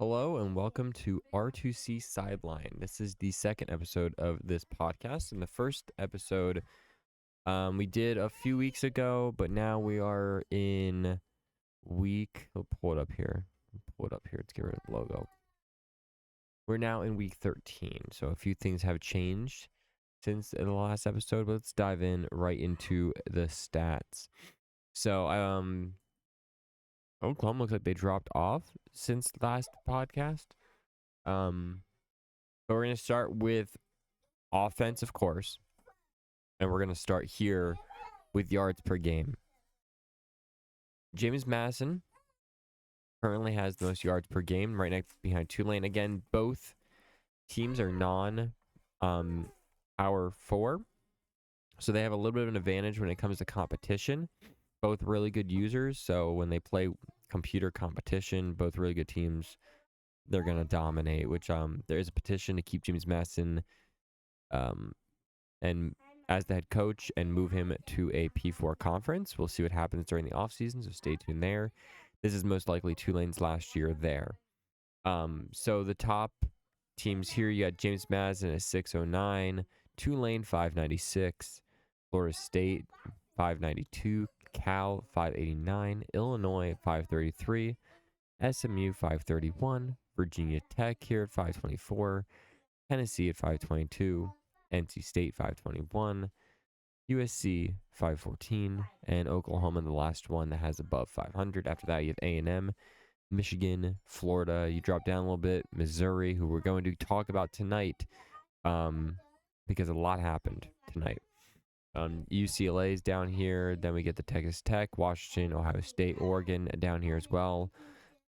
Hello and welcome to R2C Sideline. This is the second episode of this podcast. And the first episode we did a few weeks ago, but now we are in we'll pull it up here. Let's get rid of the logo. We're now in week 13. So a few things have changed since the last episode, but let's dive in right into the stats. So Oklahoma looks like they dropped off since last podcast. But we're going to start with offense, of course. And we're going to start here with yards per game. James Madison currently has the most yards per game, right next behind Tulane. Again, both teams are Power 4. So they have a little bit of an advantage when it comes to competition. Both really good users. So when they play computer competition, both really good teams, they're going to dominate, which there is a petition to keep James Madison and as the head coach and move him to a P4 conference. We'll see what happens during the offseason, so stay tuned there. This is most likely Tulane's last year there. So the top teams here, you got James Madison at 609, Tulane 596, Florida State 592, Cal 589, Illinois 533, SMU 531, Virginia Tech here at 524, Tennessee at 522, NC State 521, USC 514, and Oklahoma the last one that has above 500. After that, you have A&M, Michigan, Florida. You drop down a little bit, Missouri, who we're going to talk about tonight because a lot happened tonight. UCLA is down here. Then we get the Texas Tech, Washington, Ohio State, Oregon down here as well.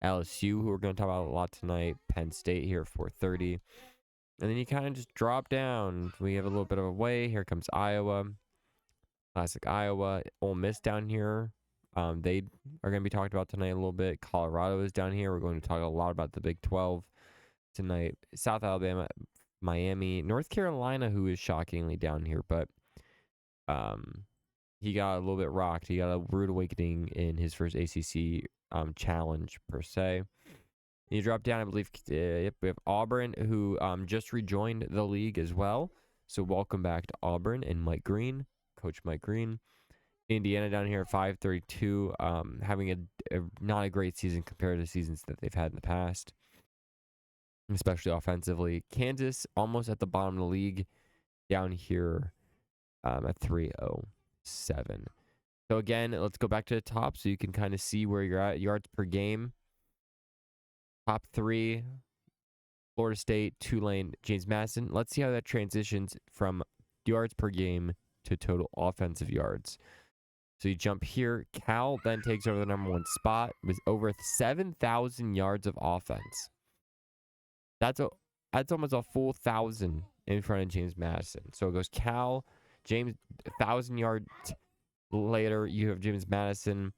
LSU, who we're going to talk about a lot tonight. Penn State here at 430. And then you kind of just drop down. We have a little bit of a way. Here comes Iowa. Classic Iowa. Ole Miss down here. They are going to be talked about tonight a little bit. Colorado is down here. We're going to talk a lot about the Big 12 tonight. South Alabama, Miami, North Carolina, who is shockingly down here, but he got a little bit rocked. He got a rude awakening in his first ACC challenge, per se. You drop down, I believe, we have Auburn, who just rejoined the league as well. So welcome back to Auburn and Mike Green, Coach Mike Green. Indiana down here at 532, having not a great season compared to seasons that they've had in the past, especially offensively. Kansas almost at the bottom of the league, down here at 307. So again, let's go back to the top so you can kind of see where you're at. Yards per game. Top 3, Florida State, Tulane, James Madison. Let's see how that transitions from yards per game to total offensive yards. So you jump here. Cal then takes over the number 1 spot with over 7,000 yards of offense. That's almost a full 1,000 in front of James Madison. So it goes Cal, James, 1,000 yards later. You have James Madison,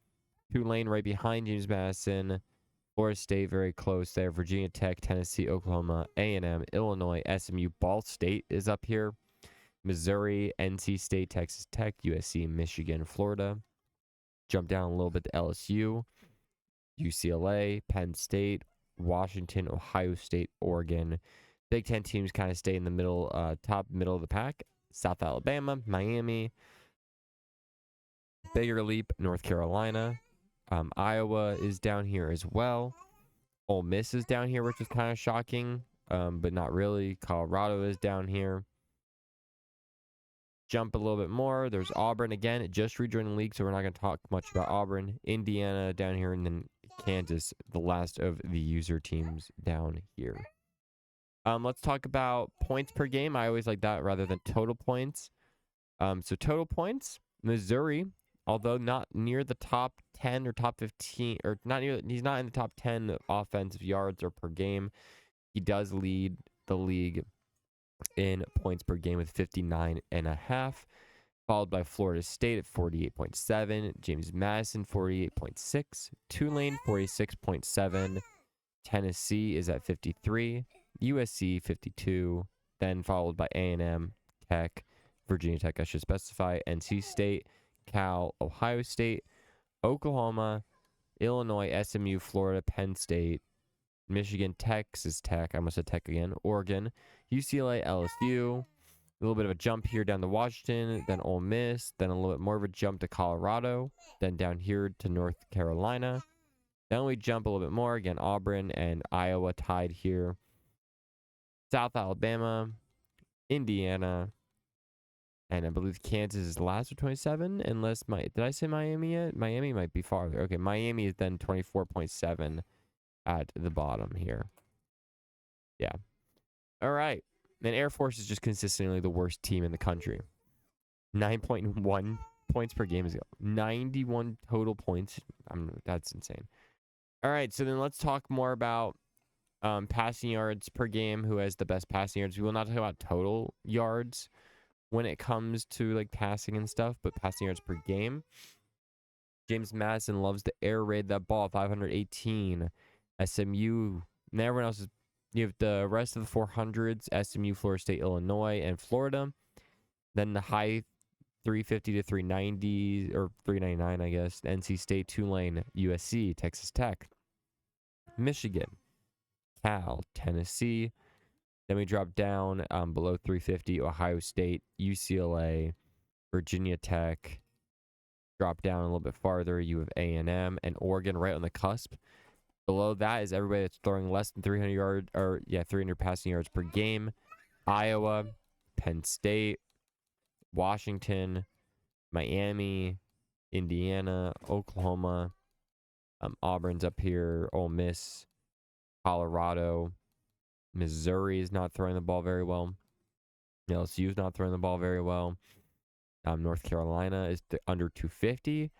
Tulane right behind James Madison. Florida State very close there. Virginia Tech, Tennessee, Oklahoma, A&M, Illinois, SMU, Ball State is up here. Missouri, NC State, Texas Tech, USC, Michigan, Florida. Jump down a little bit to LSU, UCLA, Penn State, Washington, Ohio State, Oregon. Big Ten teams kind of stay in the middle, top middle of the pack. South Alabama, Miami. Bigger leap, North Carolina. Iowa is down here as well. Ole Miss is down here, which is kind of shocking, but not really. Colorado is down here. Jump a little bit more. There's Auburn again. It just rejoined the league, so we're not going to talk much about Auburn. Indiana down here, and then Kansas, the last of the user teams down here. Let's talk about points per game. I always like that rather than total points. So total points, Missouri, although not near the top 10 or top 15, or he's not in the top 10 offensive yards or per game. He does lead the league in points per game with 59.5, followed by Florida State at 48.7, James Madison 48.6, Tulane 46.7, Tennessee is at 53, USC 52, then followed by A&M, Tech, Virginia Tech, I should specify, NC State, Cal, Ohio State, Oklahoma, Illinois, SMU, Florida, Penn State, Michigan, Texas Tech. I almost said Tech again. Oregon, UCLA, LSU. A little bit of a jump here down to Washington, then Ole Miss, then a little bit more of a jump to Colorado, then down here to North Carolina. Then we jump a little bit more. Again, Auburn and Iowa tied here. South Alabama, Indiana, and I believe Kansas is last with 27, unless did I say Miami yet? Miami might be farther. Okay, Miami is then 24.7 at the bottom here. Yeah. All right. And Air Force is just consistently the worst team in the country. 9.1 points per game is 91 total points. That's insane. All right, so then let's talk more about passing yards per game. Who has the best passing yards? We will not talk about total yards when it comes to like passing and stuff, but passing yards per game. James Madison loves to air raid that ball. 518. SMU. And everyone else is. You have the rest of the 400s: SMU, Florida State, Illinois, and Florida. Then the high 350 to 390 or 399, I guess. NC State, Tulane, USC, Texas Tech, Michigan, Cal, Tennessee. Then we drop down below 350, Ohio State, UCLA, Virginia Tech. Drop down a little bit farther, you have A&M and Oregon right on the cusp. Below that is everybody that's throwing less than 300 passing yards per game. Iowa, Penn State, Washington, Miami, Indiana, Oklahoma, Auburn's up here, Ole Miss, Colorado, Missouri is not throwing the ball very well. LSU is not throwing the ball very well. North Carolina is under 250.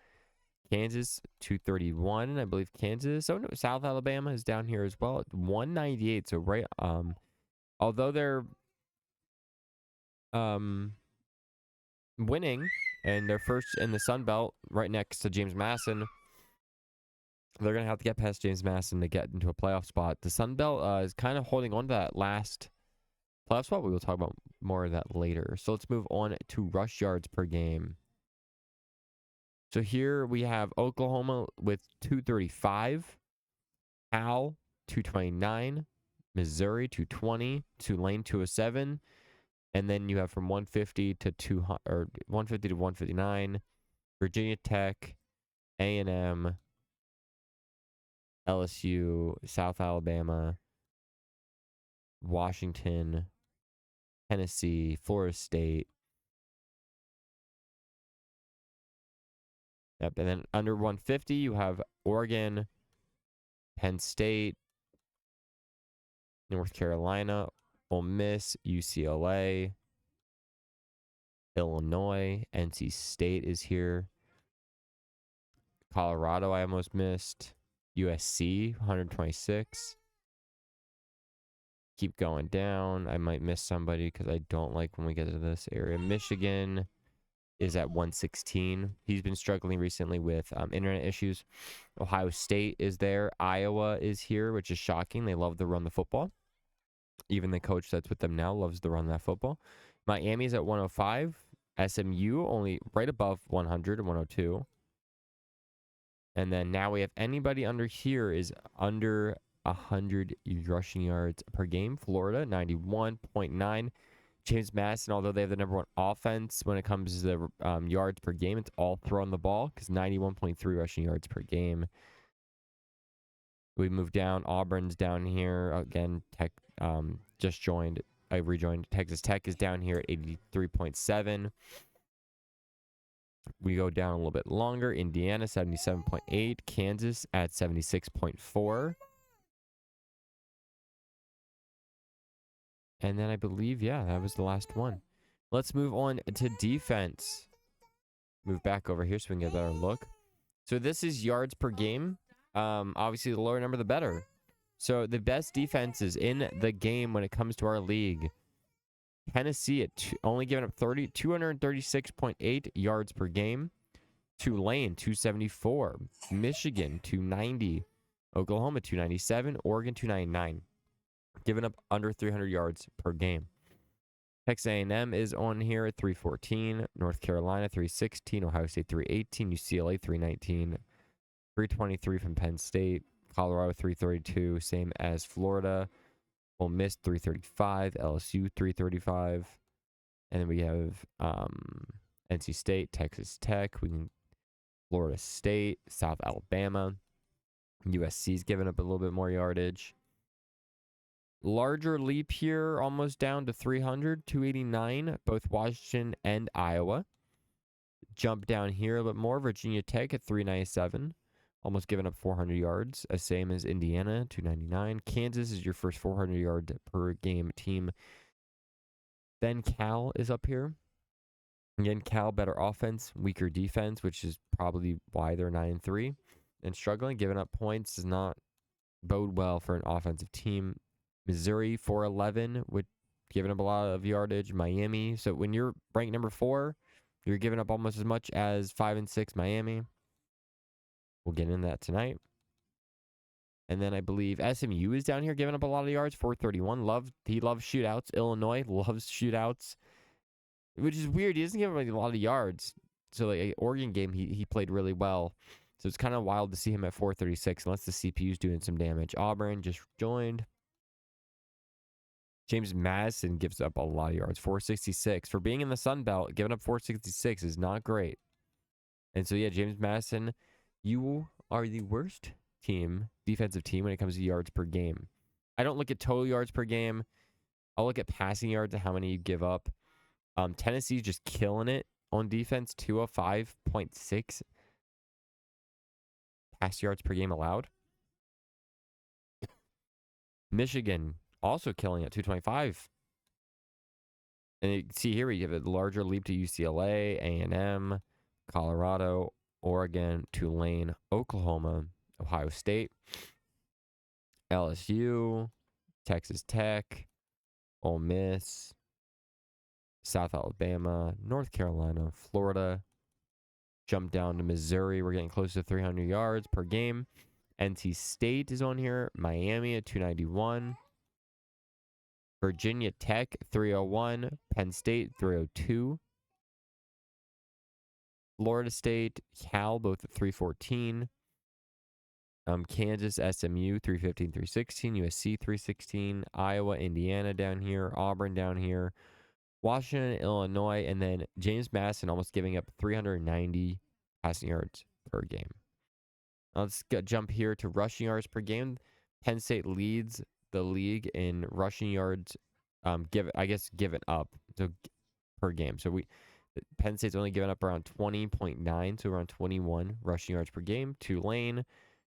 Kansas 231, I believe Kansas. So no, South Alabama is down here as well at 198. So right, although they're winning and they're first in the Sun Belt, right next to James Madison, they're gonna have to get past James Madison to get into a playoff spot. The Sun Belt is kind of holding on to that last playoff spot. We will talk about more of that later. So let's move on to rush yards per game. So here we have Oklahoma with 235, Cal 229, Missouri 220, Tulane 207, and then you have from 150 to 200 or 150 to 159, Virginia Tech, A&M, LSU, South Alabama, Washington, Tennessee, Florida State. Yep, and then under 150, you have Oregon, Penn State, North Carolina, Ole Miss, UCLA, Illinois, NC State is here. Colorado, I almost missed. USC, 126. Keep going down. I might miss somebody because I don't like when we get to this area. Michigan is at 116. He's been struggling recently with internet issues. Ohio State is there. Iowa is here, which is shocking. They love to run the football. Even the coach that's with them now loves to run that football. Miami is at 105. SMU only right above 100 and 102. And then now we have anybody under here is under 100 rushing yards per game. Florida, 91.9. James Madison, although they have the #1 offense when it comes to the yards per game, it's all throwing the ball because 91.3 rushing yards per game. We move down. Auburn's down here. Again, Tech just joined. I rejoined. Texas Tech is down here at 83.7. We go down a little bit longer. Indiana, 77.8. Kansas at 76.4. And then I believe, yeah, that was the last one. Let's move on to defense. Move back over here so we can get a better look. So this is yards per game. Obviously, the lower number, the better. So the best defenses in the game when it comes to our league. Tennessee at only giving up 236.8 yards per game. Tulane, 274. Michigan, 290. Oklahoma, 297. Oregon, 299. Giving up under 300 yards per game. Texas A&M is on here at 314. North Carolina, 316. Ohio State, 318. UCLA, 319. 323 from Penn State. Colorado 332, same as Florida. Ole Miss 335, LSU 335, and then we have NC State, Texas Tech, Florida State, South Alabama. USC's giving up a little bit more yardage. Larger leap here, almost down to 300, 289, both Washington and Iowa. Jump down here a bit more, Virginia Tech at 397, almost giving up 400 yards, same as Indiana, 299. Kansas is your first 400 yard per game team. Then Cal is up here. Again, Cal, better offense, weaker defense, which is probably why they're 9-3. And struggling, giving up points does not bode well for an offensive team. Missouri 411 with giving up a lot of yardage. Miami. So when you're ranked number 4, you're giving up almost as much as 5 and 6 Miami. We'll get into that tonight. And then I believe SMU is down here giving up a lot of yards. 431. He loves shootouts. Illinois loves shootouts, which is weird. He doesn't give up a lot of yards. So like Oregon game, he played really well. So it's kind of wild to see him at 436 unless the CPU's doing some damage. Auburn just joined. James Madison gives up a lot of yards, 466. For being in the Sun Belt, giving up 466 is not great. And so, yeah, James Madison, you are the worst defensive team when it comes to yards per game. I don't look at total yards per game. I'll look at passing yards and how many you give up. Tennessee's just killing it on defense, 205.6 pass yards per game allowed. Michigan also killing it, 225. And you see here we give a larger leap to UCLA, A&M, Colorado, Oregon, Tulane, Oklahoma, Ohio State, LSU, Texas Tech, Ole Miss, South Alabama, North Carolina, Florida. Jump down to Missouri. We're getting close to 300 yards per game. NC State is on here. Miami at 291. Virginia Tech 301. Penn State 302. Florida State, Cal both at 314. Kansas, SMU 315, 316. USC 316. Iowa, Indiana down here. Auburn down here. Washington, Illinois, and then James Madison almost giving up 390 passing yards per game. Now let's jump here to rushing yards per game. Penn State leads the league in rushing yards, given up per game. So Penn State's only given up around 20.9, so around 21 rushing yards per game. Tulane,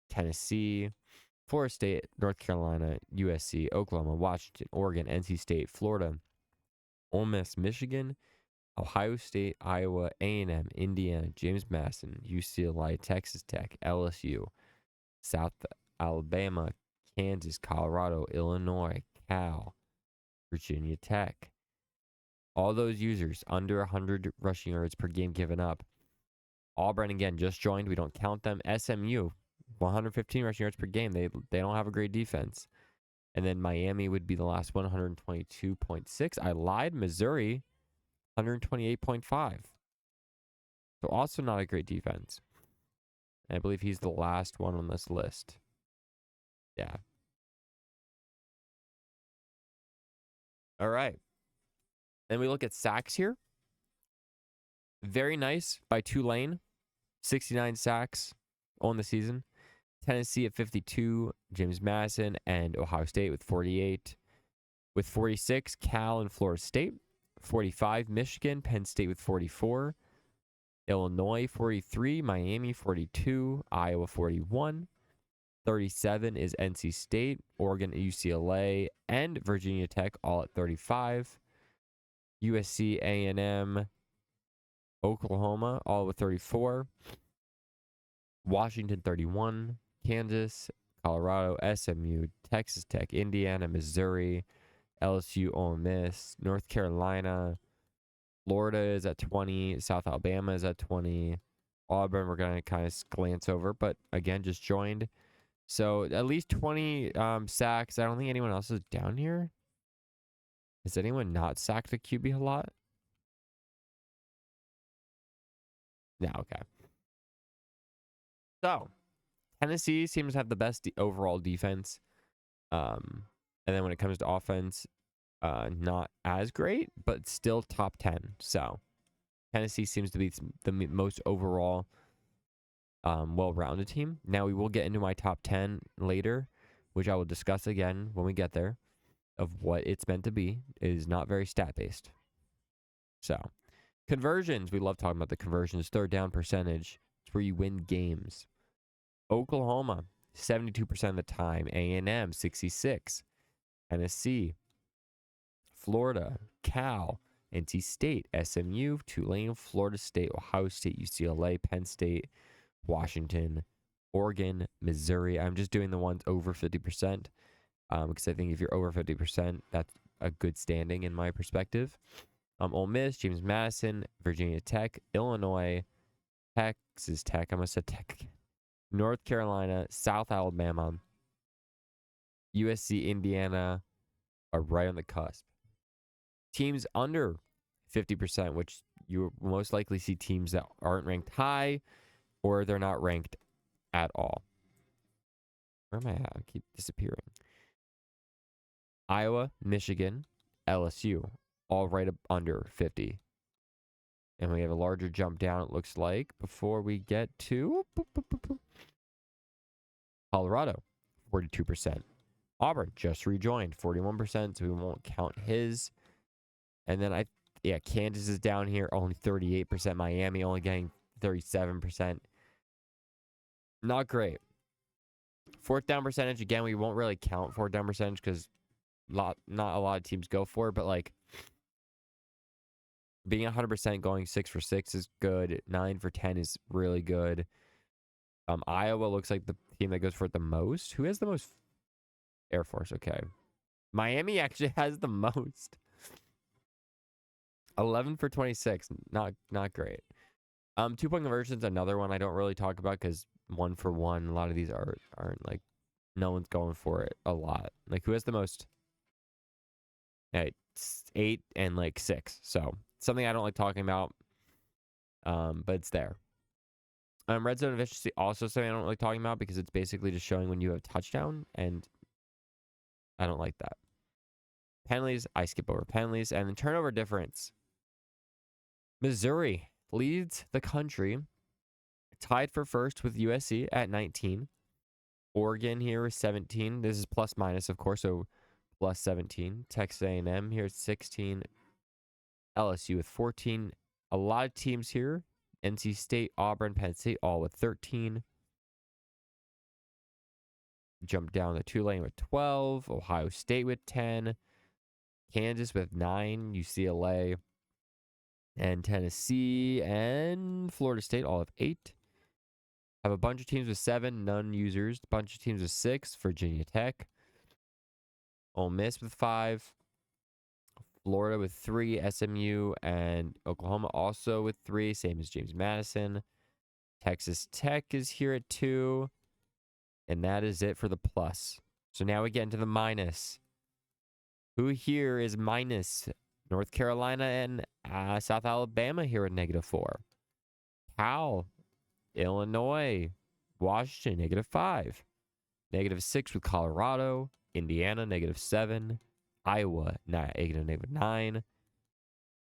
Tennessee, Florida State, North Carolina, USC, Oklahoma, Washington, Oregon, NC State, Florida, Ole Miss, Michigan, Ohio State, Iowa, A&M, Indiana, James Madison, UCLA, Texas Tech, LSU, South Alabama, Kansas, Colorado, Illinois, Cal, Virginia Tech. All those users under 100 rushing yards per game given up. Auburn, again, just joined. We don't count them. SMU, 115 rushing yards per game. They don't have a great defense. And then Miami would be the last one, 122.6. I lied. Missouri, 128.5. So also not a great defense. And I believe he's the last one on this list. Yeah. All right. Then we look at sacks here. Very nice by Tulane. 69 sacks on the season. Tennessee at 52, James Madison, and Ohio State with 48. With 46, Cal and Florida State. 45, Michigan, Penn State with 44. Illinois, 43. Miami, 42. Iowa, 41. 37 is NC State, Oregon, UCLA, and Virginia Tech, all at 35. USC, A&M, Oklahoma, all with 34. Washington, 31. Kansas, Colorado, SMU, Texas Tech, Indiana, Missouri, LSU, Ole Miss, North Carolina, Florida is at 20, South Alabama is at 20, Auburn we're going to kind of glance over, but again, just joined. So at least 20 sacks. I don't think anyone else is down here. Has anyone not sacked a QB a lot? No, okay. So, Tennessee seems to have the best overall defense. And then when it comes to offense, not as great, but still top 10. So Tennessee seems to be the most overall well-rounded team. Now we will get into my top 10 later, which I will discuss again when we get there, of what it's meant to be. It is not very stat-based. So conversions, we love talking about the conversions. Third down percentage, it's where you win games. Oklahoma, 72% of the time. A&M, 66%. Tennessee, Florida, Cal, NC State, SMU, Tulane, Florida State, Ohio State, UCLA, Penn State, Washington, Oregon, Missouri. I'm just doing the ones over 50% because I think if you're over 50%, that's a good standing in my perspective. Ole Miss, James Madison, Virginia Tech, Illinois, Texas Tech. I almost said Tech. North Carolina, South Alabama, USC, Indiana are right on the cusp. Teams under 50%, which you will most likely see teams that aren't ranked high or they're not ranked at all. Where am I at? I keep disappearing. Iowa, Michigan, LSU, all right up under 50. And we have a larger jump down, it looks like, before we get to Colorado, 42%. Auburn just rejoined, 41%, so we won't count his. And then Kansas is down here, only 38%. Miami only getting 37%. Not great. Fourth down percentage, again, we won't really count fourth down percentage because not a lot of teams go for it, but like being 100% going 6 for 6 is good. 9 for 10 is really good. Iowa looks like the team that goes for it the most. Who has the most? Air Force, okay. Miami actually has the most. 11 for 26, not great. 2-point conversions, another one I don't really talk about because 1 for 1, a lot of these aren't like, no one's going for it a lot. Like, who has the most? 8 and like 6. So something I don't like talking about, but it's there. Red zone efficiency, also something I don't like talking about because it's basically just showing when you have a touchdown, and I don't like that. Penalties, I skip over penalties. And then turnover difference. Missouri leads the country, tied for first with USC at 19. Oregon here is 17. This is plus minus, of course, so plus 17. Texas A&M here is 16. LSU with 14. A lot of teams here. NC State, Auburn, Penn State, all with 13. Jump down to Tulane with 12. Ohio State with 10. Kansas with 9. UCLA and Tennessee and Florida State all have 8. Have a bunch of teams with 7, none users. A bunch of teams with 6. Virginia Tech. Ole Miss with 5. Florida with 3. SMU and Oklahoma also with 3. Same as James Madison. Texas Tech is here at 2. And that is it for the plus. So now we get into the minus. Who here is minus? North Carolina and South Alabama here at -4. Cal, Illinois, Washington, -5. -6 with Colorado. Indiana, -7. Iowa, -9.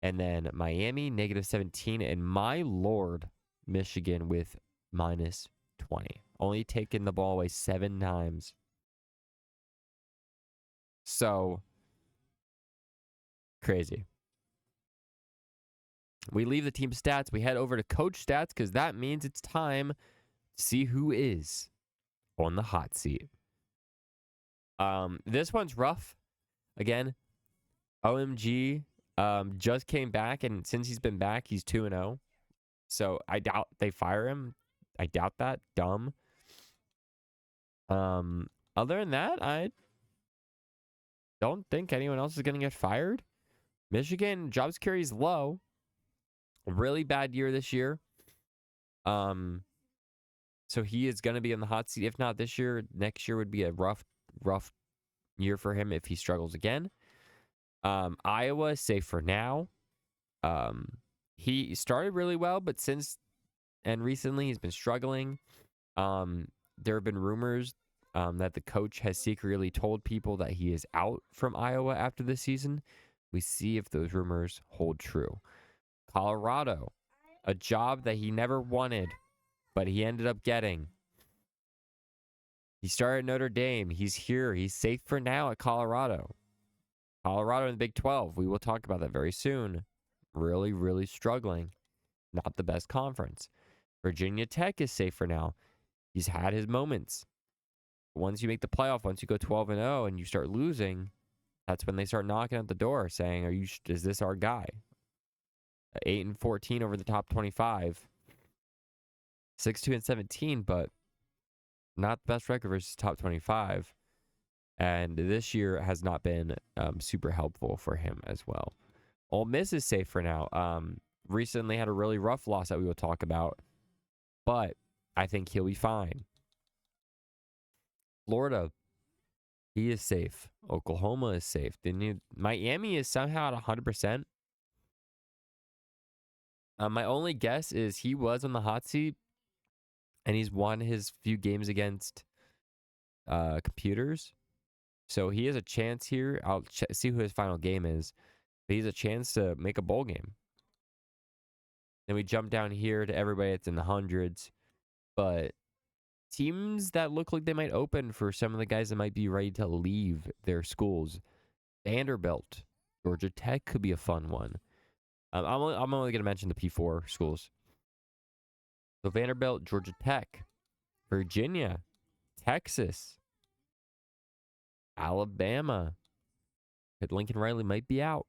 And then Miami, -17. And my lord, Michigan with -20. Only taking the ball away 7 times. So, crazy. We leave the team stats. We head over to coach stats because that means it's time to see who is on the hot seat. This one's rough. Again, OMG just came back, and since he's been back, he's 2-0. So I doubt they fire him. I doubt that. Dumb. Other than that, I don't think anyone else is going to get fired. Michigan, job security is low. Really bad year this year. So he is going to be in the hot seat. If not this year, next year would be a rough year for him if he struggles again. Iowa, safe for now. He started really well, but since and recently he's been struggling. there have been rumors that the coach has secretly told people that he is out from Iowa after this season. We see if those rumors hold true. Colorado, a job that he never wanted, but he ended up getting. He started at Notre Dame. He's here. He's safe for now at Colorado. Colorado in the Big 12. We will talk about that very soon. Really, really struggling. Not the best conference. Virginia Tech is safe for now. He's had his moments. Once you make the playoff, once you go 12-0 and you start losing, that's when they start knocking at the door saying, is this our guy? 8-14 over the top 25. 6-2-17, but not the best record versus top 25. And this year has not been super helpful for him as well. Ole Miss is safe for now. Recently had a really rough loss that we will talk about, but I think he'll be fine. Florida, he is safe. Oklahoma is safe. Miami is somehow at 100%. My only guess is he was on the hot seat, and he's won his few games against computers. So he has a chance here. I'll see who his final game is. But he has a chance to make a bowl game. Then we jump down here to everybody that's in the hundreds. But teams that look like they might open for some of the guys that might be ready to leave their schools. Vanderbilt, Georgia Tech could be a fun one. I'm only going to mention the P4 schools. So Vanderbilt, Georgia Tech, Virginia, Texas, Alabama. Lincoln Riley might be out.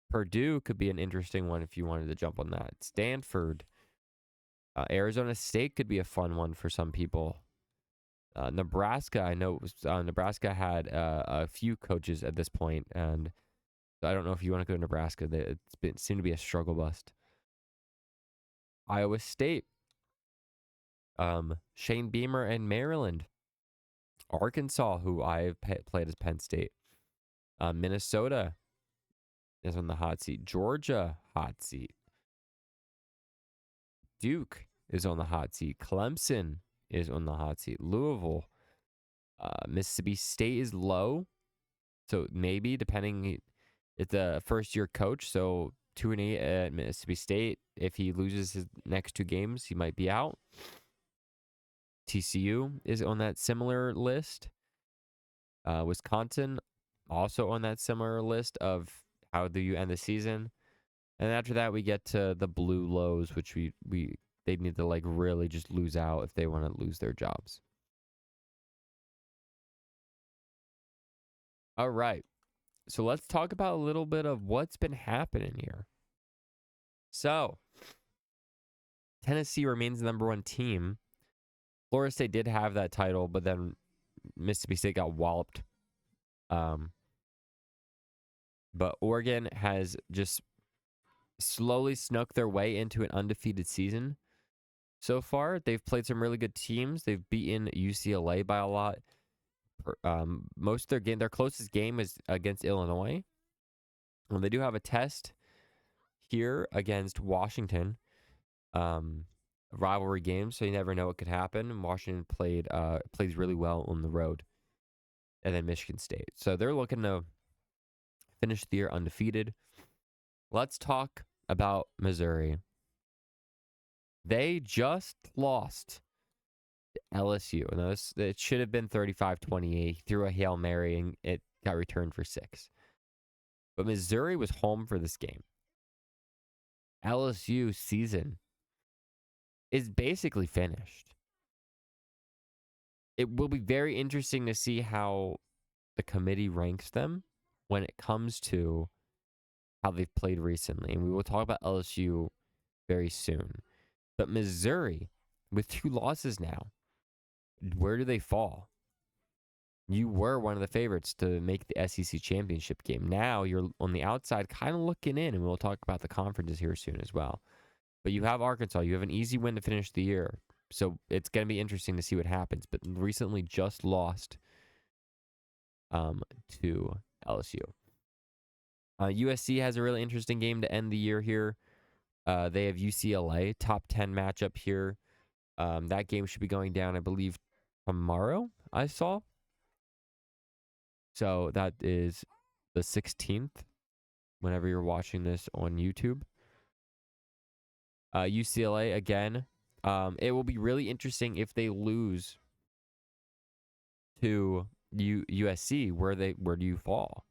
Purdue could be an interesting one if you wanted to jump on that. Stanford. Arizona State could be a fun one for some people. Nebraska, I know Nebraska had a few coaches at this point, and I don't know if you want to go to Nebraska. It seemed to be a struggle bust. Iowa State. Shane Beamer and Maryland. Arkansas, who I've played as Penn State. Minnesota is on the hot seat. Georgia, hot seat. Duke is on the hot seat. Clemson is on the hot seat. Louisville. Mississippi State is low. So maybe, depending, it's a first-year coach. So 2-8 at Mississippi State. If he loses his next two games, he might be out. TCU is on that similar list. Wisconsin also on that similar list of how do you end the season. And after that, we get to the blue lows, which they need to really just lose out if they want to lose their jobs. All right. So let's talk about a little bit of what's been happening here. So Tennessee remains the number one team. Florida State did have that title, but then Mississippi State got walloped. But Oregon has just slowly snuck their way into an undefeated season. So far, they've played some really good teams. They've beaten UCLA by a lot. Most of their closest game is against Illinois. They do have a test here against Washington. Rivalry game, so you never know what could happen. Washington plays really well on the road. And then Michigan State. So they're looking to finish the year undefeated. Let's talk about Missouri. They just lost to LSU. And it should have been 35-28. He threw a Hail Mary and it got returned for 6. But Missouri was home for this game. LSU season is basically finished. It will be very interesting to see how the committee ranks them when it comes to how they've played recently. And we will talk about LSU very soon. But Missouri, with 2 losses now, where do they fall? You were one of the favorites to make the SEC championship game. Now you're on the outside kind of looking in, and we'll talk about the conferences here soon as well. But you have Arkansas. You have an easy win to finish the year. So it's going to be interesting to see what happens. But recently just lost to LSU. USC has a really interesting game to end the year here. They have UCLA, top 10 matchup here. That game should be going down, I believe, tomorrow, I saw. So that is the 16th, whenever you're watching this on YouTube. UCLA, again. It will be really interesting if they lose to USC. Where do you fall?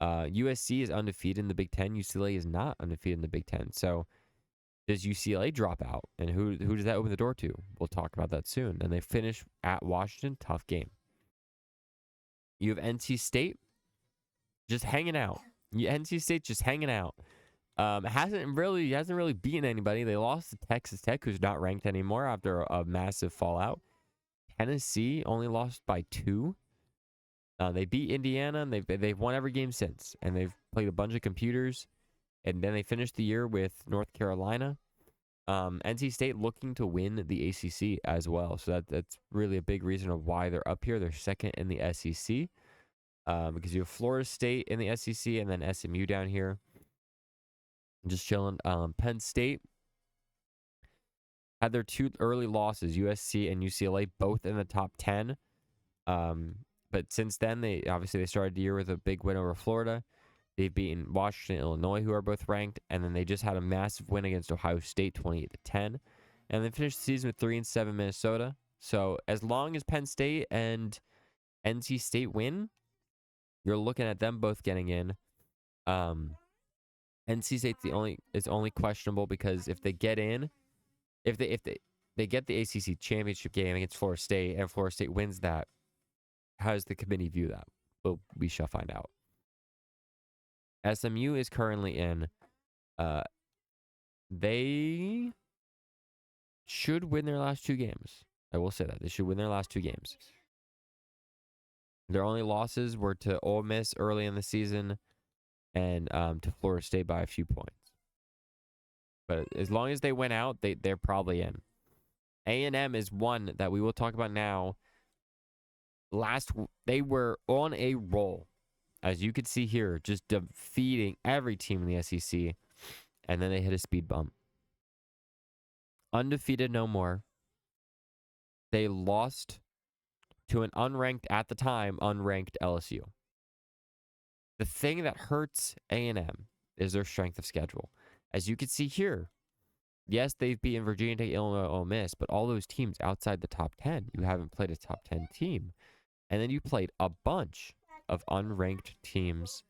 USC is undefeated in the Big Ten. UCLA is not undefeated in the Big Ten. So does UCLA drop out? And who does that open the door to? We'll talk about that soon. And they finish at Washington. Tough game. You have NC State just hanging out. NC State just hanging out. Hasn't really beaten anybody. They lost to Texas Tech, who's not ranked anymore after a massive fallout. Tennessee only lost by 2. They beat Indiana, and they've won every game since. And they've played a bunch of computers. And then they finished the year with North Carolina. NC State looking to win the ACC as well. So that's really a big reason of why they're up here. They're second in the SEC. Because you have Florida State in the SEC and then SMU down here. Just chilling. Penn State had their 2 early losses, USC and UCLA, both in the top 10. But since then, they started the year with a big win over Florida. They've beaten Washington, Illinois, who are both ranked, and then they just had a massive win against Ohio State, 28-10, and they finished the season with 3-7 Minnesota. So as long as Penn State and NC State win, you're looking at them both getting in. NC State's is only questionable because if they get in, if they get the ACC championship game against Florida State and Florida State wins that, how does the committee view that? Well, we shall find out. SMU is currently in. They should win their last 2 games. I will say that. They should win their last 2 games. Their only losses were to Ole Miss early in the season and to Florida State by a few points. But as long as they win out, they're probably in. A&M is one that we will talk about now. They were on a roll. As you can see here, just defeating every team in the SEC. And then they hit a speed bump. Undefeated no more. They lost to an at the time, unranked LSU. The thing that hurts A&M is their strength of schedule. As you can see here, yes, they've beaten Virginia Tech, Illinois, Ole Miss, but all those teams outside the top 10, you haven't played a top 10 team. And then you played a bunch of unranked teams.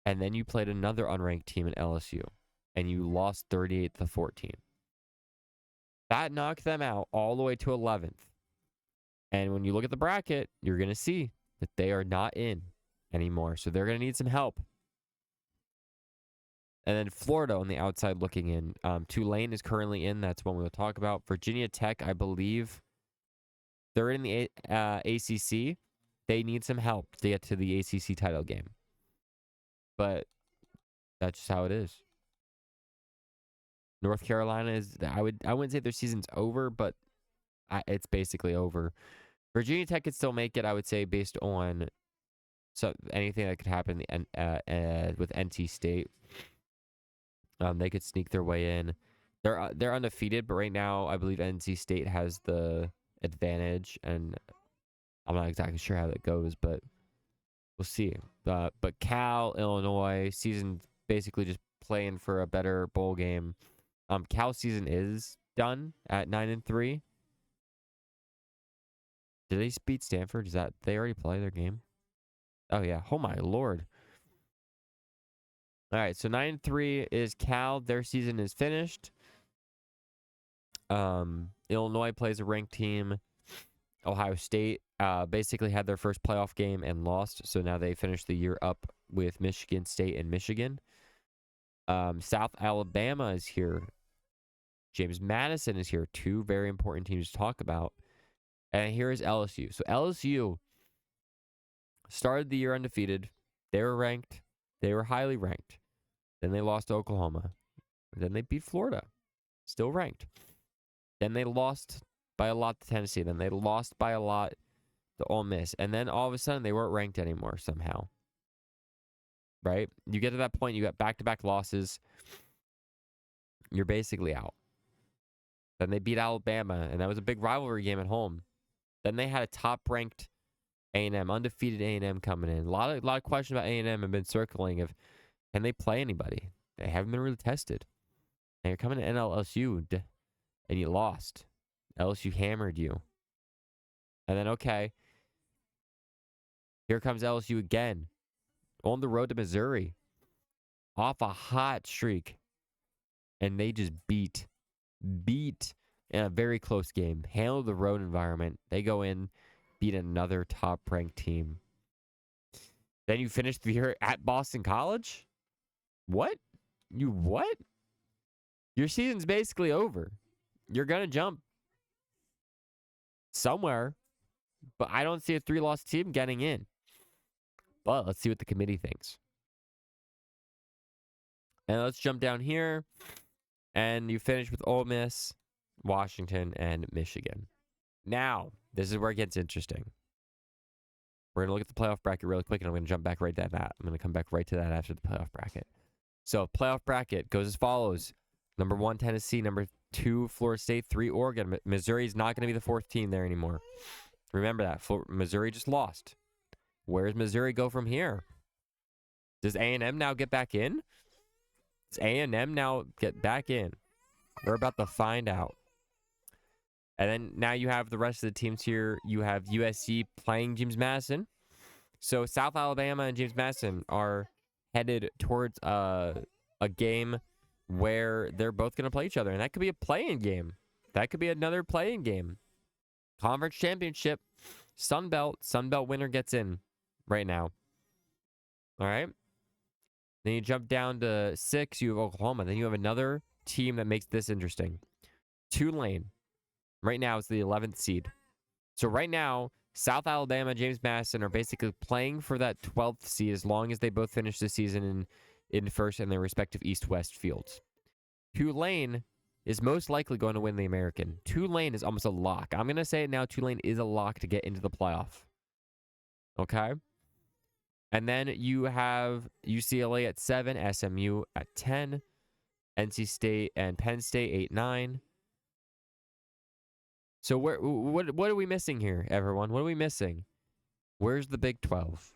And then you played another unranked team in LSU. And you lost 38-14. That knocked them out all the way to 11th. And when you look at the bracket, you're going to see that they are not in anymore. So they're going to need some help. And then Florida on the outside looking in. Tulane is currently in. That's one we'll talk about. Virginia Tech, I believe, they're in the ACC. They need some help to get to the ACC title game. But that's just how it is. North Carolina is, I wouldn't say their season's over, but it's basically over. Virginia Tech could still make it, I would say, based on anything that could happen with NC State. They could sneak their way in. They're undefeated, but right now I believe NC State has the advantage, and I'm not exactly sure how that goes, but we'll see. But Cal, Illinois, season basically just playing for a better bowl game. Cal season is done at 9-3. Did they beat Stanford? They already play their game? Oh yeah. Oh my lord. All right, so 9-3 is Cal. Their season is finished. Illinois plays a ranked team. Ohio State basically had their first playoff game and lost, so now they finished the year up with Michigan State and Michigan. South Alabama is here. James Madison is here. 2 very important teams to talk about. And here is LSU. So LSU started the year undefeated. They were ranked. They were highly ranked. Then they lost to Oklahoma. Then they beat Florida. Still ranked. Then they lost by a lot to Tennessee. Then they lost by a lot to Ole Miss. And then all of a sudden they weren't ranked anymore somehow. Right? You get to that point, you got back-to-back losses. You're basically out. Then they beat Alabama, and that was a big rivalry game at home. Then they had a top-ranked A&M, undefeated A&M coming in. A lot of questions about A&M have been circling of, can they play anybody? They haven't been really tested. And you're coming to NLSU, and you lost. LSU hammered you. And then, okay, here comes LSU again. On the road to Missouri. Off a hot streak. And they just beat in a very close game. Handle the road environment. They go in, beat another top-ranked team. Then you finish the year at Boston College? What? You what? Your season's basically over. You're going to jump somewhere, but I don't see a 3-loss team getting in. But let's see what the committee thinks. And let's jump down here. And you finish with Ole Miss, Washington, and Michigan. Now, this is where it gets interesting. We're going to look at the playoff bracket really quick, and I'm going to jump back right to that. I'm going to come back right to that after the playoff bracket. So, playoff bracket goes as follows. Number 1, Tennessee. Number 2, Florida State. 3, Oregon. Missouri is not going to be the 4th team there anymore. Remember that. Missouri just lost. Where does Missouri go from here? Does A&M now get back in? Does A&M now get back in? We're about to find out. And then now you have the rest of the teams here. You have USC playing James Madison. So South Alabama and James Madison are headed towards a game where they're both going to play each other. And that could be a play-in game. That could be another play-in game. Conference championship. Sun Belt winner gets in right now. All right. Then you jump down to 6. You have Oklahoma. Then you have another team that makes this interesting. Tulane. Right now, it's the 11th seed. So right now, South Alabama and James Madison are basically playing for that 12th seed as long as they both finish the season in first in their respective East-West fields. Tulane is most likely going to win the American. Tulane is almost a lock. I'm going to say it now. Tulane is a lock to get into the playoff. Okay? And then you have UCLA at 7, SMU at 10, NC State and Penn State 8, 9. So what are we missing here, everyone? What are we missing? Where's the Big 12?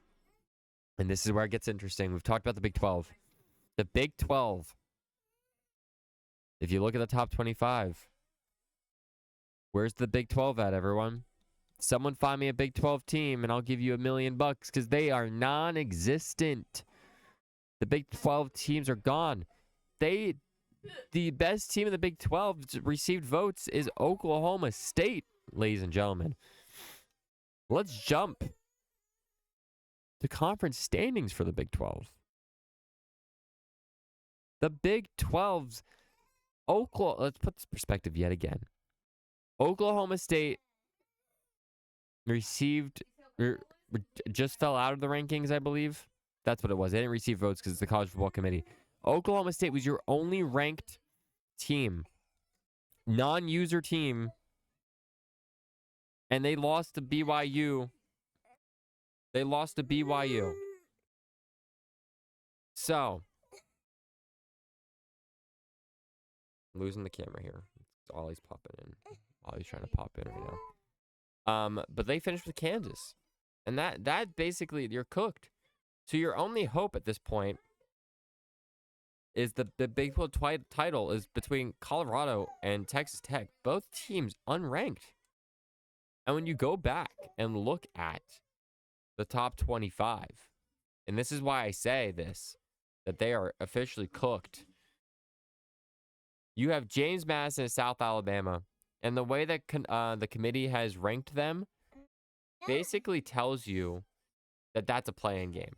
And this is where it gets interesting. We've talked about the Big 12. The Big 12. If you look at the top 25, where's the Big 12 at, everyone? Someone find me a Big 12 team, and I'll give you $1 million because they are non-existent. The Big 12 teams are gone. The best team in the Big 12 received votes is Oklahoma State, ladies and gentlemen. Let's jump to conference standings for the Big 12. The Big 12's let's put this perspective yet again. Oklahoma State just fell out of the rankings, I believe. That's what it was. They didn't receive votes because it's the College Football Committee. Oklahoma State was your only ranked team, non-user team, and they lost to BYU. So, I'm losing the camera here. Ollie's popping in. Ollie's trying to pop in right now. But they finished with Kansas, and that basically you're cooked. So your only hope at this point is the Big 12 title is between Colorado and Texas Tech. Both teams unranked. And when you go back and look at the top 25, and this is why I say this, that they are officially cooked. You have James Madison and South Alabama, and the way that the committee has ranked them basically tells you that that's a play-in game.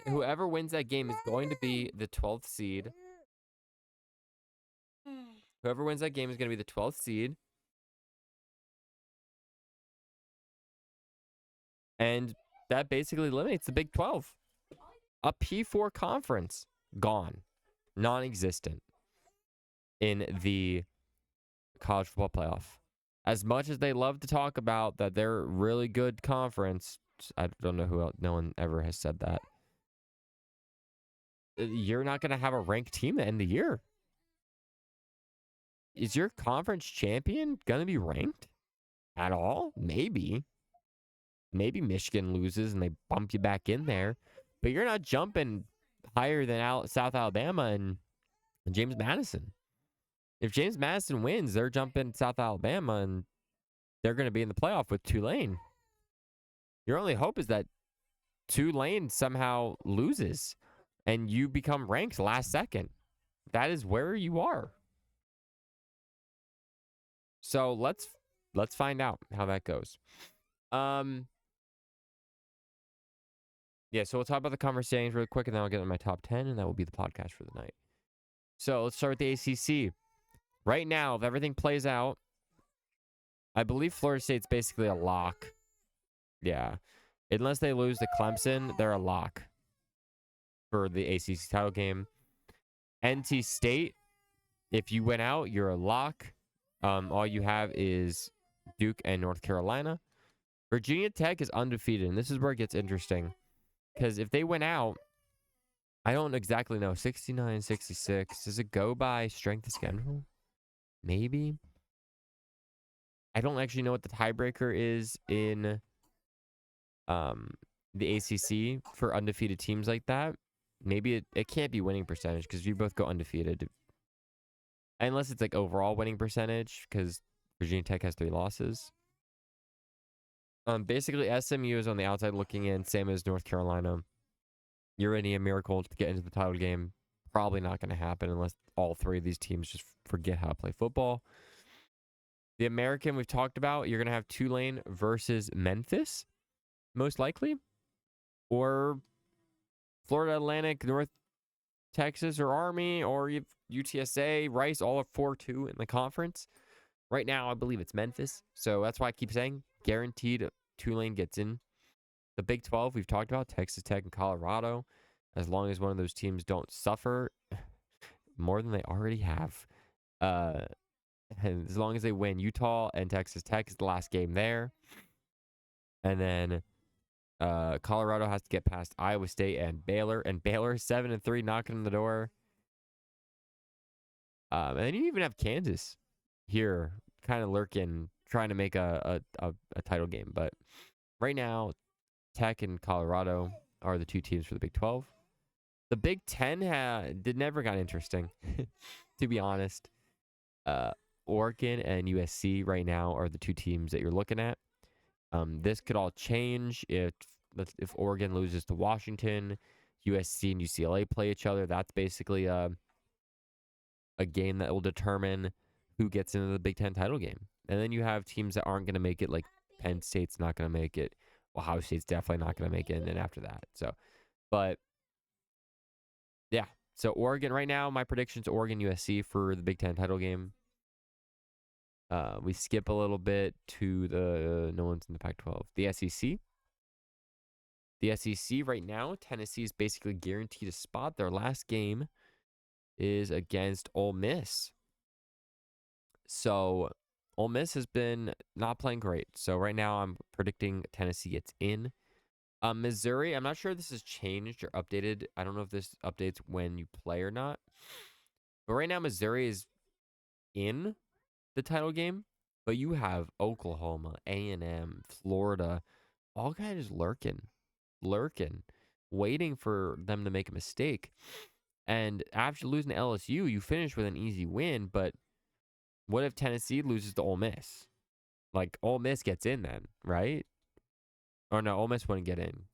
Whoever wins that game is going to be the 12th seed. Whoever wins that game is going to be the 12th seed. And that basically eliminates the Big 12. A P4 conference. Gone. Non-existent in the college football playoff. As much as they love to talk about that they're a really good conference, I don't know who else, no one ever has said that. You're not going to have a ranked team at the end of the year. Is your conference champion going to be ranked? at all. Maybe Michigan loses and they bump you back in there, but you're not jumping higher than South Alabama and James Madison. If James Madison wins, they're jumping South Alabama and they're going to be in the playoff with Tulane. Your only hope is that Tulane somehow loses and you become ranked last second. That is where you are. So let's find out how that goes. Yeah, so we'll talk about the conversations really quick, and then I'll get into my top 10, and that will be the podcast for the night. So let's start with the ACC. Right now, if everything plays out, I believe Florida State's basically a lock. Yeah. Unless they lose to Clemson, they're a lock for the ACC title game. NC State, if you went out, you're a lock. All you have is Duke and North Carolina. Virginia Tech is undefeated, and this is where it gets interesting. Because if they went out, I don't exactly know. 69, 66. Does it go by strength of schedule? Maybe. I don't actually know what the tiebreaker is in the ACC for undefeated teams like that. Maybe it can't be winning percentage because you both go undefeated. Unless it's like overall winning percentage because Virginia Tech has 3 losses. Basically, SMU is on the outside looking in, same as North Carolina. You're in a miracle to get into the title game. Probably not going to happen unless all 3 of these teams just forget how to play football. The American we've talked about, you're going to have Tulane versus Memphis, most likely. Or Florida Atlantic, North Texas, or Army, or UTSA, Rice, all are 4-2 in the conference. Right now, I believe it's Memphis. So that's why I keep saying guaranteed Tulane gets in. The Big 12 we've talked about, Texas Tech and Colorado. As long as one of those teams don't suffer more than they already have. And as long as they win, Utah and Texas Tech is the last game there. And then Colorado has to get past Iowa State and Baylor. And Baylor 7-3 knocking on the door. And then you even have Kansas here kind of lurking, trying to make a title game. But right now, Tech and Colorado are the 2 teams for the Big 12. The Big 10 never got interesting, to be honest. Oregon and USC right now are the 2 teams that you're looking at. This could all change if Oregon loses to Washington, USC and UCLA play each other. That's basically a game that will determine who gets into the Big 10 title game. And then you have teams that aren't going to make it, like Penn State's not going to make it. Ohio State's definitely not going to make it. And then after that. So, but yeah. So Oregon right now, my prediction's Oregon USC for the Big 10 title game. We skip a little bit to the no one's in the Pac-12. The SEC. The SEC right now, Tennessee is basically guaranteed a spot. Their last game is against Ole Miss. So Ole Miss has been not playing great. So right now I'm predicting Tennessee gets in. Missouri, I'm not sure if this has changed or updated. I don't know if this updates when you play or not. But right now Missouri is in the title game. But you have Oklahoma, A&M, Florida, all kind of just lurking, waiting for them to make a mistake. And after losing to LSU, you finish with an easy win. But what if Tennessee loses to Ole Miss? Like, Ole Miss gets in then, right? Or no, Ole Miss wouldn't get in.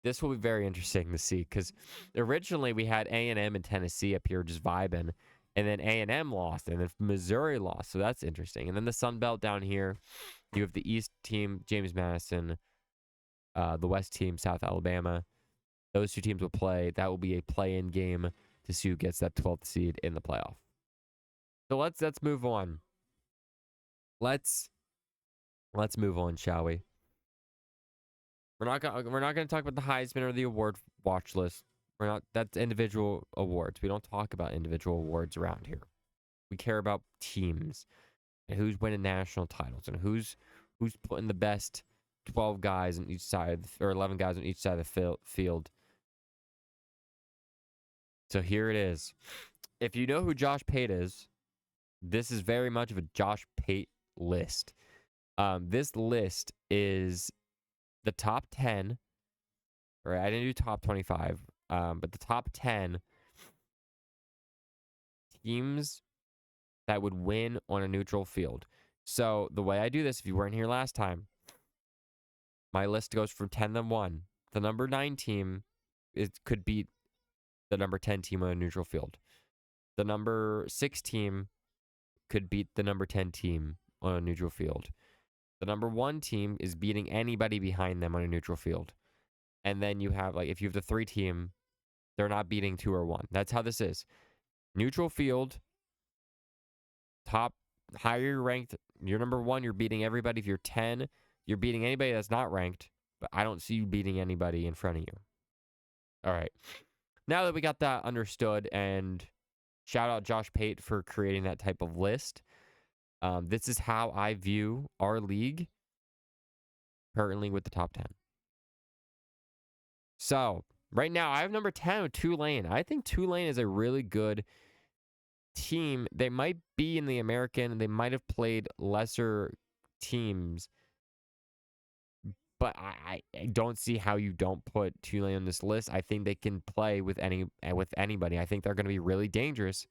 This will be very interesting to see because originally we had A&M and Tennessee up here just vibing. And then A&M lost, and then Missouri lost. So that's interesting. And then the Sun Belt down here, you have the East team, James Madison, the West team, South Alabama. Those 2 teams will play. That will be a play-in game to see who gets that 12th seed in the playoff. So let's move on. Let's move on, shall we? We're not gonna talk about the Heisman or the award watch list. That's individual awards. We don't talk about individual awards around here. We care about teams and who's winning national titles and who's putting the best 12 guys on each side or 11 guys on each side of the field. So here it is. If you know who Josh Pate is, this is very much of a Josh Pate list. This list is the top 10. Right, I didn't do top 25, but the top 10 teams that would win on a neutral field. So the way I do this, if you weren't here last time, my list goes from 10 to 1. The number 9 team could beat the number 10 team on a neutral field. The number 6 team could beat the number 10 team on a neutral field. The number 1 team is beating anybody behind them on a neutral field. And then you have, like, if you have the 3 team, they're not beating 2 or 1. That's how this is. Neutral field, top, higher you're ranked, you're number 1, you're beating everybody. If you're 10, you're beating anybody that's not ranked. But I don't see you beating anybody in front of you. All right. Now that we got that understood, and shout out Josh Pate for creating that type of list. This is how I view our league currently with the top 10. So, right now, I have number 10 with Tulane. I think Tulane is a really good team. They might be in the American. They might have played lesser teams. But I don't see how you don't put Tulane on this list. I think they can play with anybody. I think they're going to be really dangerous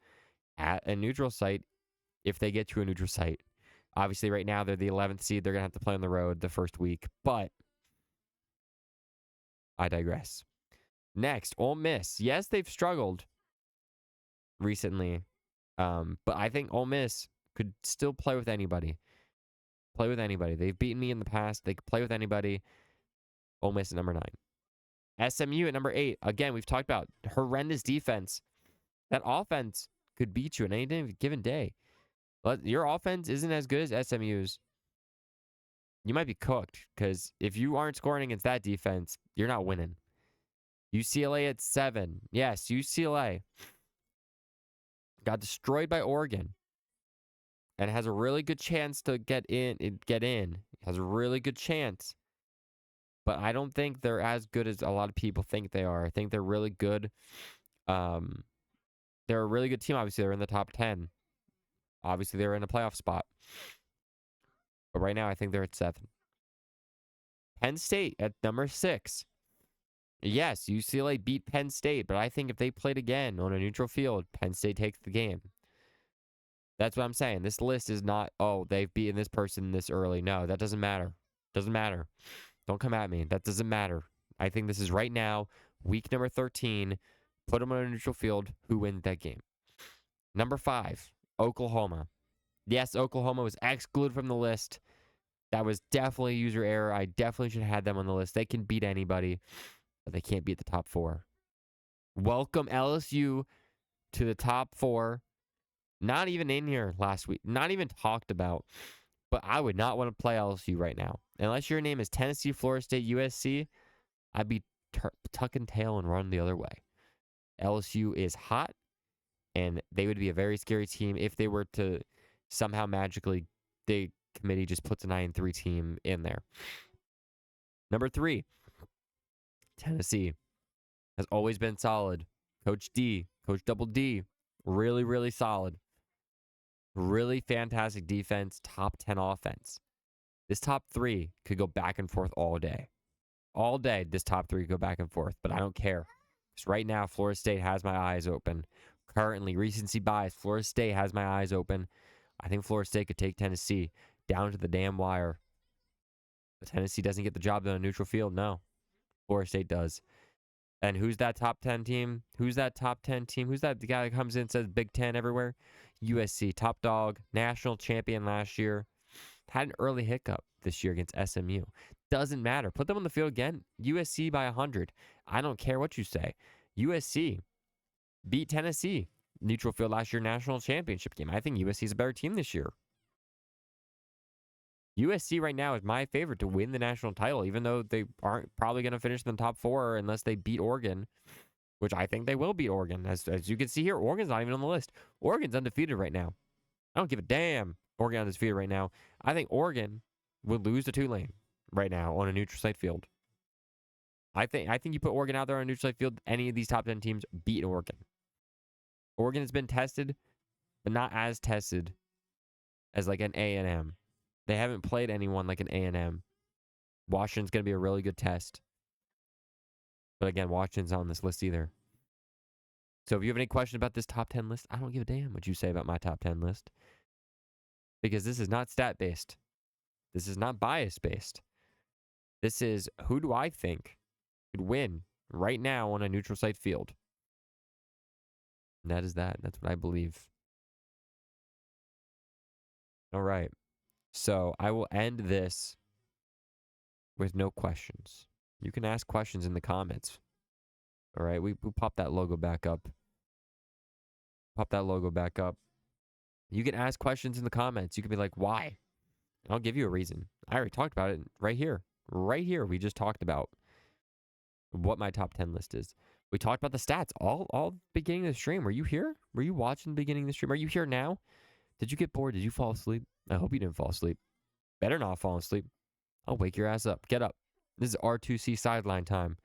at a neutral site if they get to a neutral site. Obviously, right now, they're the 11th seed. They're going to have to play on the road the first week. But I digress. Next, Ole Miss. Yes, they've struggled recently. But I think Ole Miss could still play with anybody. Play with anybody. They've beaten me in the past. They could play with anybody. Ole Miss at number 9. SMU at number 8. Again, we've talked about horrendous defense. That offense could beat you in any given day. But your offense isn't as good as SMU's. You might be cooked, because if you aren't scoring against that defense, you're not winning. UCLA at 7. Yes, UCLA got destroyed by Oregon and has a really good chance to get in. Has a really good chance. But I don't think they're as good as a lot of people think they are. I think they're really good. They're a really good team. Obviously, they're in the top 10. Obviously, they're in a playoff spot. But right now, I think they're at 7. Penn State at number 6. Yes, UCLA beat Penn State, but I think if they played again on a neutral field, Penn State takes the game. That's what I'm saying. This list is not, oh, they've beaten this person this early. No, that doesn't matter. Doesn't matter. Don't come at me. That doesn't matter. I think this is right now, week number 13. Put them on a neutral field. Who wins that game? Number 5, Oklahoma. Yes, Oklahoma was excluded from the list. That was definitely a user error. I definitely should have had them on the list. They can beat anybody, but they can't beat the top 4. Welcome LSU to the top 4. Not even in here last week. Not even talked about. But I would not want to play LSU right now. Unless your name is Tennessee, Florida State, USC, I'd be tucking tail and run the other way. LSU is hot, and they would be a very scary team if they were to somehow magically, the committee just puts a 9-3 team in there. Number 3, Tennessee has always been solid. Coach Double D, really, really solid. Really fantastic defense, top 10 offense. This top 3 could go back and forth all day. All day, this top 3 could go back and forth, but I don't care. Because right now, Florida State has my eyes open. Currently, recency bias, Florida State has my eyes open. I think Florida State could take Tennessee down to the damn wire. But Tennessee doesn't get the job done on a neutral field. No. Florida State does. And who's that top 10 team? Who's that top 10 team? Who's that the guy that comes in and says Big Ten everywhere? USC, top dog, national champion last year. Had an early hiccup this year against SMU. Doesn't matter. Put them on the field again. USC by 100. I don't care what you say. USC beat Tennessee. Neutral field last year, national championship game. I think USC is a better team this year. USC right now is my favorite to win the national title, even though they aren't probably going to finish in the top 4 unless they beat Oregon, which I think they will beat Oregon. As you can see here, Oregon's not even on the list. Oregon's undefeated right now. I don't give a damn. Oregon undefeated right now. I think Oregon would lose to Tulane right now on a neutral site field. I think you put Oregon out there on a neutral site field, any of these top 10 teams beat Oregon. Oregon has been tested, but not as tested as like an A&M. They haven't played anyone like an A&M. Washington's going to be a really good test. But again, Washington's not on this list either. So if you have any questions about this top 10 list, I don't give a damn what you say about my top 10 list. Because this is not stat-based. This is not bias-based. This is who do I think could win right now on a neutral site field. And that is that. That's what I believe. All right. So I will end this with no questions. You can ask questions in the comments. All right. We pop that logo back up. Pop that logo back up. You can ask questions in the comments. You can be like, why? And I'll give you a reason. I already talked about it right here. Right here. We just talked about what my top 10 list is. We talked about the stats all beginning of the stream. Were you here? Were you watching the beginning of the stream? Are you here now? Did you get bored? Did you fall asleep? I hope you didn't fall asleep. Better not fall asleep. I'll wake your ass up. Get up. This is R2C Sideline time.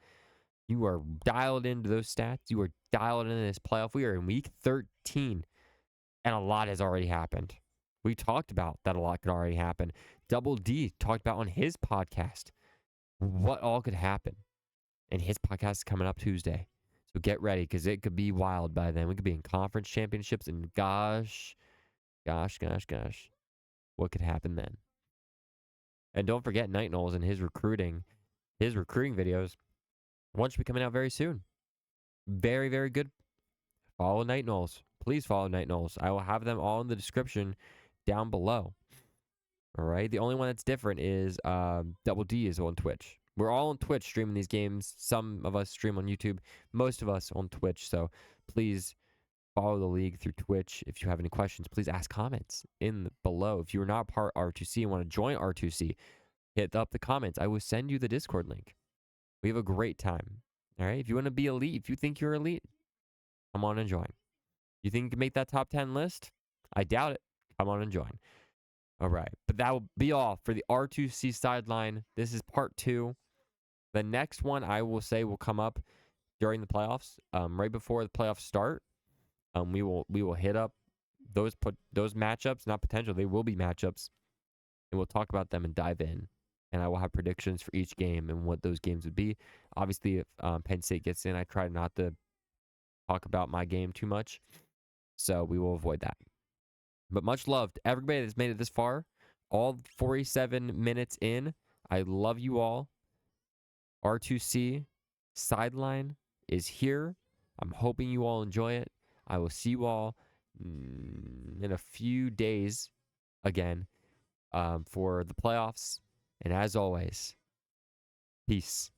You are dialed into those stats. You are dialed into this playoff. We are in week 13, and a lot has already happened. We talked about that a lot could already happen. Double D talked about on his podcast what all could happen. And his podcast is coming up Tuesday. So get ready, because it could be wild by then. We could be in conference championships, and gosh, what could happen then? And don't forget Night Knowles and his recruiting videos. One should be coming out very soon. Very, very good. Follow Night Knowles. Please follow Night Knowles. I will have them all in the description down below. All right. The only one that's different is Double D is on Twitch. We're all on Twitch streaming these games. Some of us stream on YouTube. Most of us on Twitch. So please follow the league through Twitch. If you have any questions, please ask comments below. If you're not part of R2C and want to join R2C, hit up the comments. I will send you the Discord link. We have a great time. All right. If you want to be elite, if you think you're elite, come on and join. You think you can make that top 10 list? I doubt it. Come on and join. All right. But that will be all for the R2C Sideline. This is part 2. The next one I will say will come up during the playoffs, right before the playoffs start. We will hit up those matchups, not potential. They will be matchups, and we'll talk about them and dive in. And I will have predictions for each game and what those games would be. Obviously, if Penn State gets in, I try not to talk about my game too much, so we will avoid that. But much love to everybody that's made it this far. All 47 minutes in. I love you all. R2C Sideline is here. I'm hoping you all enjoy it. I will see you all in a few days again for the playoffs. And as always, peace.